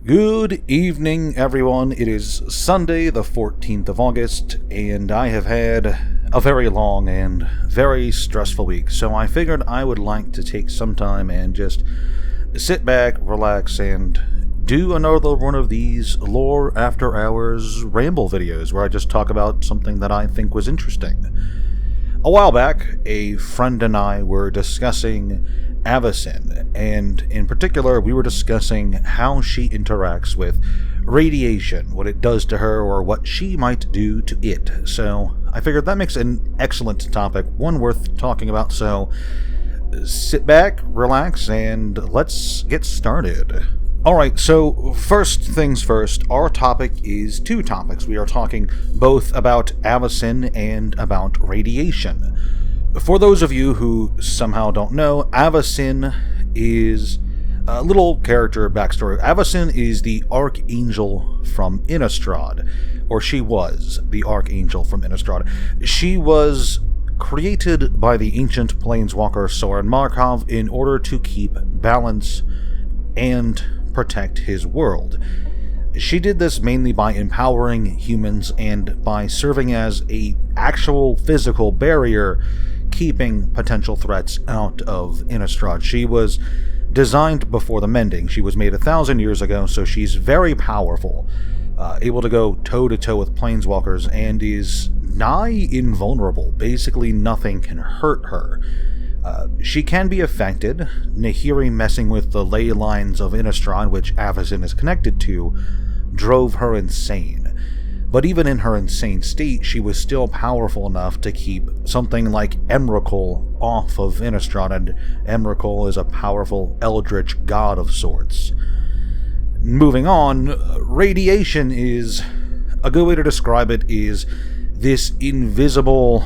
Good evening, everyone. It is Sunday, the 14th of August, and I have had a very long and very stressful week, so I figured I would like to take some time and just sit back, relax, and do another one of these lore after hours ramble videos where I just talk about something that I think was interesting. A while back, a friend and I were discussing Avacyn, and in particular, we were discussing how she interacts with radiation, what it does to her, or what she might do to it. So I figured that makes an excellent topic, one worth talking about, so sit back, relax, and let's get started. Alright, so first things first, our topic is two topics. We are talking both about Avacyn and about radiation. For those of you who somehow don't know, Avacyn is a little character backstory. Avacyn is the Archangel from Innistrad, or she was the Archangel from Innistrad. She was created by the ancient planeswalker Soren Markov in order to keep balance and protect his world. She did this mainly by empowering humans and by serving as an actual physical barrier, keeping potential threats out of Innistrad. She was designed before the Mending. She was made 1,000 years ago, so she's very powerful, able to go toe-to-toe with planeswalkers, and is nigh invulnerable. Basically, nothing can hurt her. She can be affected. Nahiri messing with the ley lines of Innistrad, which Avacyn is connected to, drove her insane. But even in her insane state, she was still powerful enough to keep something like Emrakul off of Innistrad, and Emrakul is a powerful eldritch god of sorts. Moving on, radiation is... a good way to describe it is this invisible,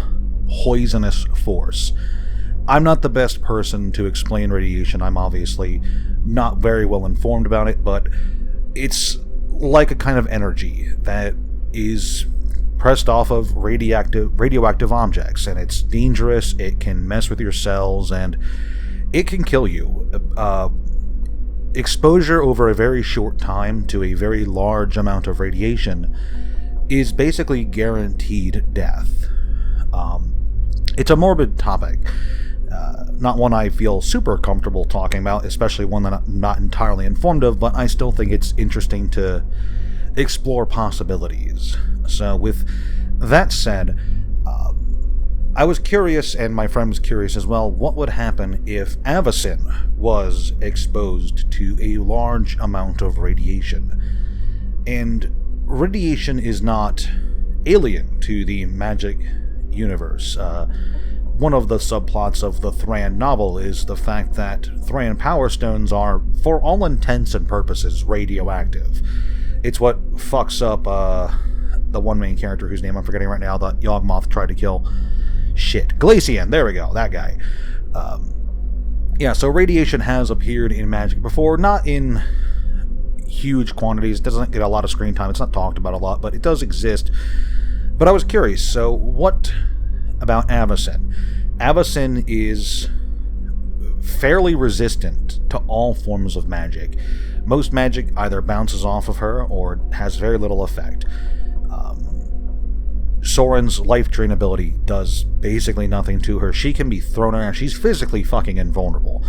poisonous force. I'm not the best person to explain radiation. I'm obviously not very well informed about it, but it's like a kind of energy that is pressed off of radioactive objects, and it's dangerous. It can mess with your cells, and it can kill you. Exposure over a very short time to a very large amount of radiation is basically guaranteed death. It's a morbid topic. Not one I feel super comfortable talking about, especially one that I'm not entirely informed of, but I still think it's interesting to explore possibilities. So with that said, I was curious, and my friend was curious as well, what would happen if Avacyn was exposed to a large amount of radiation? And radiation is not alien to the magic universe. One of the subplots of the Thran novel is the fact that Thran Power Stones are, for all intents and purposes, radioactive. It's what fucks up the one main character whose name I'm forgetting right now that Yawgmoth tried to kill. Shit. Glacian, there we go, that guy. Yeah, so radiation has appeared in Magic before, not in huge quantities. It doesn't get a lot of screen time, it's not talked about a lot, but it does exist. But I was curious, so what about Avacyn? Avacyn is fairly resistant to all forms of magic. Most magic either bounces off of her or has very little effect. Soren's life drain ability does basically nothing to her. She can be thrown around. She's physically fucking invulnerable.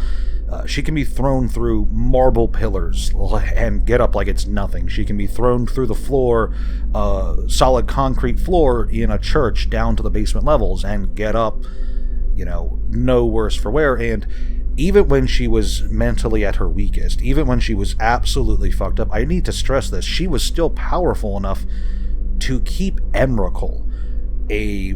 She can be thrown through marble pillars and get up like it's nothing. She can be thrown through the floor, solid concrete floor in a church down to the basement levels and get up, no worse for wear. And even when she was mentally at her weakest, even when she was absolutely fucked up, I need to stress this, she was still powerful enough to keep Emrakul, a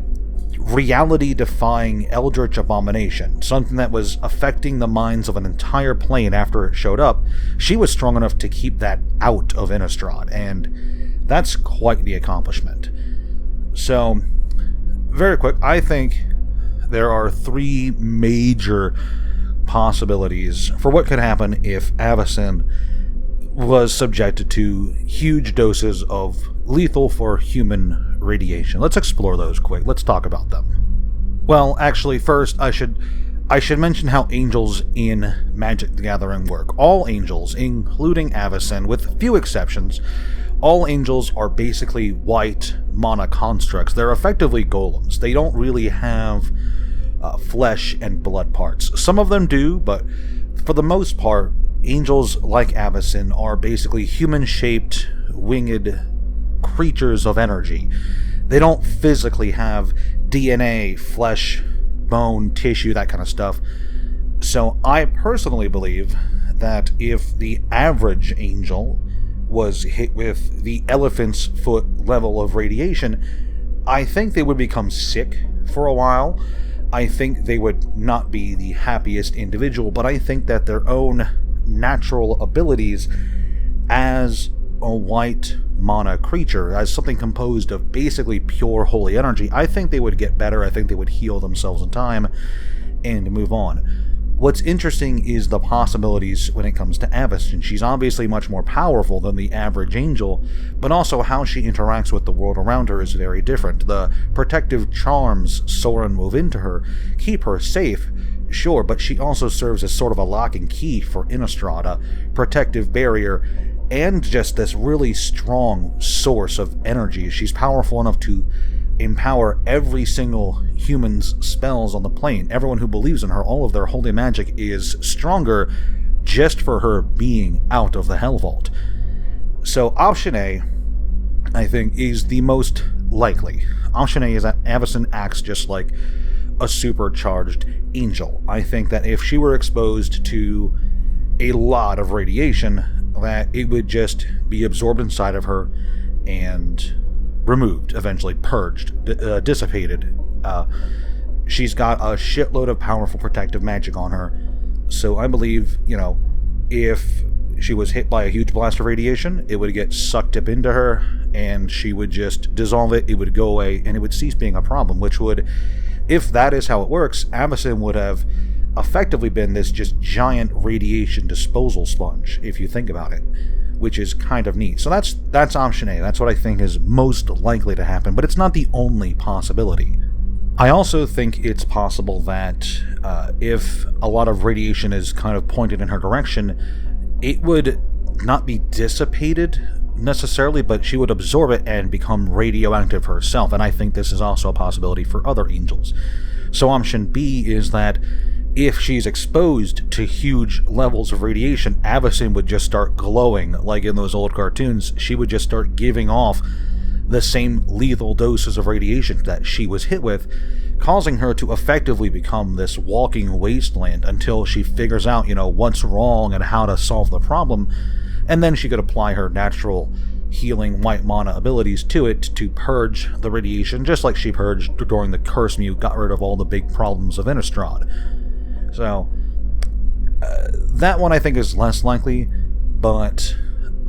reality-defying eldritch abomination, something that was affecting the minds of an entire plane after it showed up. She was strong enough to keep that out of Innistrad, and that's quite the accomplishment. So, very quick, I think there are three major possibilities for what could happen if Avacyn was subjected to huge doses of lethal for human radiation. Let's explore those quick. Let's talk about them. Well, actually, first, I should I should mention how angels in Magic the Gathering work. All angels, including Avacyn, with few exceptions, all angels are basically white mana constructs. They're effectively golems. They don't really have flesh and blood parts. Some of them do, but for the most part, angels like Avacyn are basically human-shaped, winged creatures of energy. They don't physically have DNA, flesh, bone, tissue, that kind of stuff. So I personally believe that if the average angel was hit with the elephant's foot level of radiation, I think they would become sick for a while. I think they would not be the happiest individual, but I think that their own natural abilities as a white mana creature, as something composed of basically pure holy energy, I think they would get better. I think they would heal themselves in time and move on. What's interesting is the possibilities when it comes to Avacyn. She's obviously much more powerful than the average angel, but also how she interacts with the world around her is very different. The protective charms Sorin wove into her keep her safe, sure, but she also serves as sort of a lock and key for Innistrad, a protective barrier, and just this really strong source of energy. She's powerful enough to empower every single human's spells on the plane. Everyone who believes in her, all of their holy magic is stronger just for her being out of the Hell Vault. So option A, I think, is the most likely. Option A is that Avacyn acts just like a supercharged angel. I think that if she were exposed to a lot of radiation, that it would just be absorbed inside of her and removed, eventually purged, dissipated. She's got a shitload of powerful protective magic on her, so I believe, if she was hit by a huge blast of radiation, it would get sucked up into her, and she would just dissolve it, it would go away, and it would cease being a problem, which would, if that is how it works, Avacyn would have effectively been this just giant radiation disposal sponge, if you think about it, which is kind of neat. So that's option A. That's what I think is most likely to happen, but it's not the only possibility. I also think it's possible that if a lot of radiation is kind of pointed in her direction, it would not be dissipated necessarily, but she would absorb it and become radioactive herself, and I think this is also a possibility for other angels. So option B is that if she's exposed to huge levels of radiation, Avacyn would just start glowing, like in those old cartoons. She would just start giving off the same lethal doses of radiation that she was hit with, causing her to effectively become this walking wasteland until she figures out, what's wrong and how to solve the problem, and then she could apply her natural healing white mana abilities to it to purge the radiation, just like she purged during the Curse Mute, got rid of all the big problems of Innistrad. So, that one I think is less likely, but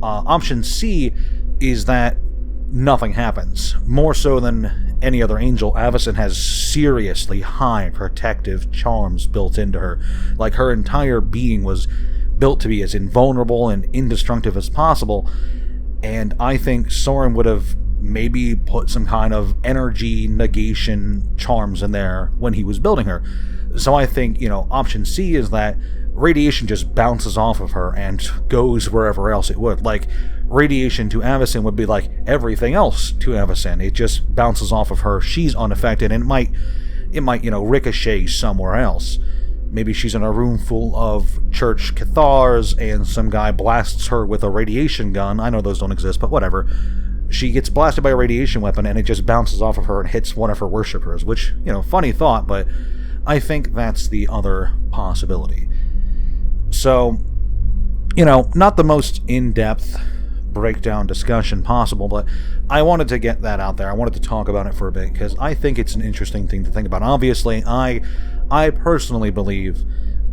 option C is that nothing happens. More so than any other angel, Avacyn has seriously high protective charms built into her. Like, her entire being was built to be as invulnerable and indestructible as possible, and I think Sorin would have maybe put some kind of energy negation charms in there when he was building her. So I think, option C is that radiation just bounces off of her and goes wherever else it would. Like, radiation to Avacyn would be like everything else to Avacyn. It just bounces off of her. She's unaffected, and it might, ricochet somewhere else. Maybe she's in a room full of church cathars, and some guy blasts her with a radiation gun. I know those don't exist, but whatever. She gets blasted by a radiation weapon, and it just bounces off of her and hits one of her worshippers, which, funny thought, but I think that's the other possibility. So, not the most in-depth breakdown discussion possible, but I wanted to get that out there. I wanted to talk about it for a bit, because I think it's an interesting thing to think about. Obviously, I personally believe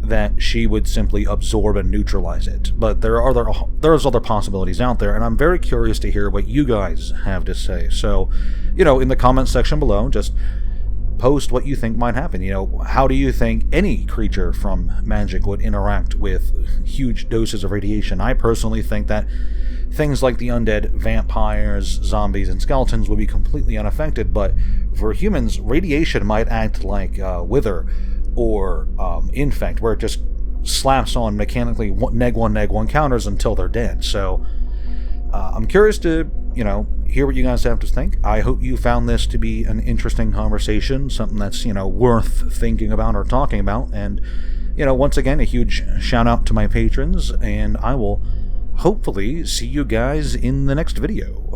that she would simply absorb and neutralize it, but there's other possibilities out there, and I'm very curious to hear what you guys have to say. So, in the comment section below, just post what you think might happen. How do you think any creature from Magic would interact with huge doses of radiation? I personally think that things like the undead, vampires, zombies, and skeletons would be completely unaffected, but for humans, radiation might act like Wither, or infect, where it just slaps on mechanically neg1 counters until they're dead. So I'm curious to, hear what you guys have to think. I hope you found this to be an interesting conversation, something that's, worth thinking about or talking about. And, once again, a huge shout out to my patrons, and I will hopefully see you guys in the next video.